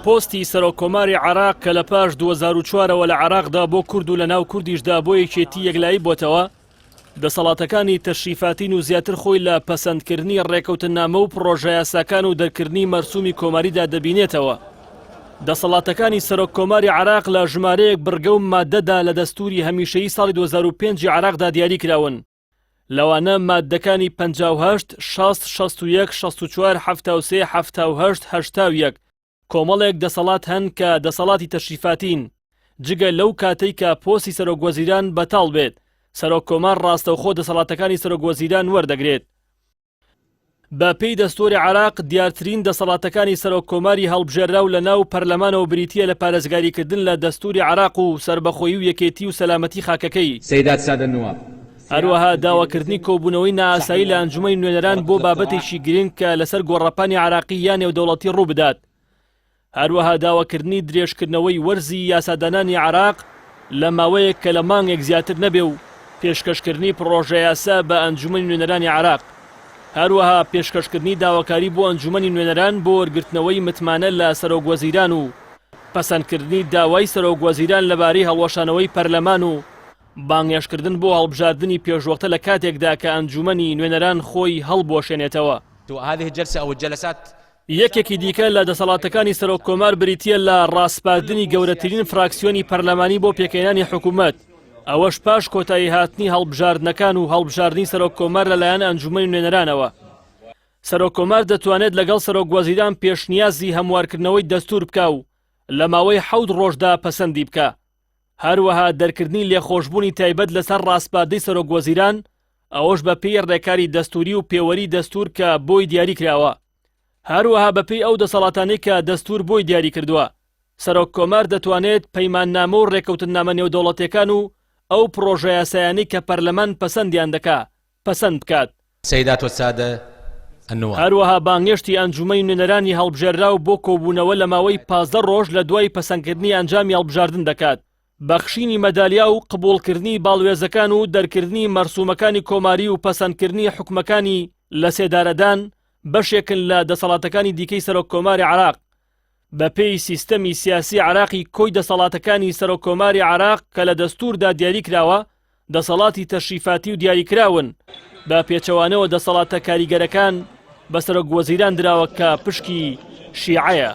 پۆستی سەرۆکۆماری عێراق کە لە پاش 2004ەوە لە عێراقدا بۆ کورد و لە ناو کوردیشدا بۆ یەکێتی یەکلایی بۆتەوە، دەسەڵاتەکانی تەشریفاتین و زیاتر خۆی لە پەسەندکردنی ڕێکەوتنامە و پڕۆژە یاساکان و دەرکردنی مەرسومی کۆماریدا دەبینێتەوە. دەسەڵاتەکانی سەرۆککۆماری عێراق لە ژمارەیەک بڕگە و مادەدا لە دەستوری هەمیشەیی ساڵی 2005 عێراقدا دیاری کراون. لەوانە مادەکانی 58، 60، 61، 64، 73، 78، 81 کۆمەڵێک دەسەڵات هەن کە دەسەڵاتی تەشریفاتین جگە لەو کاتەی کە پۆستی سەرۆکوەزیران بەتاڵ بێت، سەرۆککۆمار ڕاستەوخۆ دەسەڵاتەکانی سەرۆکوەزیران وەردەگرێت. بە پێی دەستوری عێراق دیارترین دەسەڵاتەکانی سەرۆککۆماری هەڵبژێرا و لە ناو پەرلەمانەوە بریتیە لە پارێزگاریکردن لە دەستوری عێراق و سربەخۆیی و یەکێتی و سەلامەتی خاکەکەی. سەیدات سادە نواب هەروەها داواکردنی کۆبوونەوەی نائاسایی لە ئەنجومەی نوێنەران بۆ بابەتێکی گرنگ کە لەسەر گۆڕەپانی عێراقی یان نێودەوڵەتی ڕوو بدات. هەروەها داواکردنی درێژکردنەوەی وەرزی یاسادانانی عێراق لە ماوەیەک کە لە مانگێک زیاتر نەبێ و پێشکەشکردنی پڕۆژە یاسا بە ئەنجومەی نوێنەرانی عێراق. هەروەها پێشکەشکردنی داواکاری بۆ ئەنجومەنی نوێنەران بۆ وەرگرتنەوەی متمانە لە سەرۆکوەزیران و پەسەندکردنی داوای سەرۆکوەزیران لەبارەی هەڵوەشانەوەی پەرلەمان و بانگێشکردن بۆ هەڵبژاردننی پێشوەختە لە کاتێکدا کە ئەنجومەنی نوێنەران خۆی هەڵبۆشێنێتەوە. یەکێکی دیکە لە دەسەڵاتەکانی سەرۆککۆمار بریتیە لە ڕاستپاردنی گەورەترین فراکسیۆنی پەرلەمانی بۆ پێکهێنانی حکوومەت، ئەوەش پاش کۆتایی هاتنی هەڵبژاردنەکان و هەڵبژاردنی سەرۆککۆمار لەلایەن ئەنجومەنی نوێنەرانەوە. سەرۆککۆمار دەتوانێت لەگەڵ سەرۆکوەزیران پێشنیازی هەموارکردنەوەی دەستور بکە و لە ماوەی 7 ڕۆژدا پەسەندی بکە. هەروەها دەرکردنی لێخۆشببوونی تایبەت لەسەر ڕاستپاردەی سەرۆکوەزیران، ئەوەش بە پێی ڕێکاری دەستوری و پێوەری دەستور کە بۆی دیاری کراوە. هەروەها بەپێی ئەو دەسەڵاتانەی کە دەستور بۆی دیاری کردووە، سەرۆککۆمار دەتوانێت پەیماننامە و ڕێکەوتنامە نێودەوڵەتیەکان و ئەو پڕۆژە یاسایانەی کە پەرلەمان پەسەندیان دەکا پەسەند بکات. سەیدات وەسادە ئەنواب هەروەها بانگێشتی ئەنجومەی نوێنەرانی هەڵبژێرا و بۆ کۆبوونەوە لە ماوەی 15 ڕۆژ لە دوای پەسەندکردنی ئەنجامی هەڵبژاردن دەکات. بەخشینی مەدالیا و قبوڵکردنی باڵوێزەکان و دەرکردنی مەرسومەکانی کۆماری و پەسەندکردنی حکومەکانی لە سێدارەدان بەشێکن لە دەسەڵاتەکانی دیکەی سەرۆککۆماری عێراق. بە پێی سیستەمی سیاسی عێراقی کۆی دەسەڵاتەکانی سەرۆککۆماری عێراق کە لە دەستوردا دیاری کراوە، دەسەڵاتی تەشریفاتی و دیاریکراون. بە پێچەوانەوە دەسەڵاتە کاریگەرەکان بە سەرۆکوەزیران دراوە کە پشکی شیعەیە.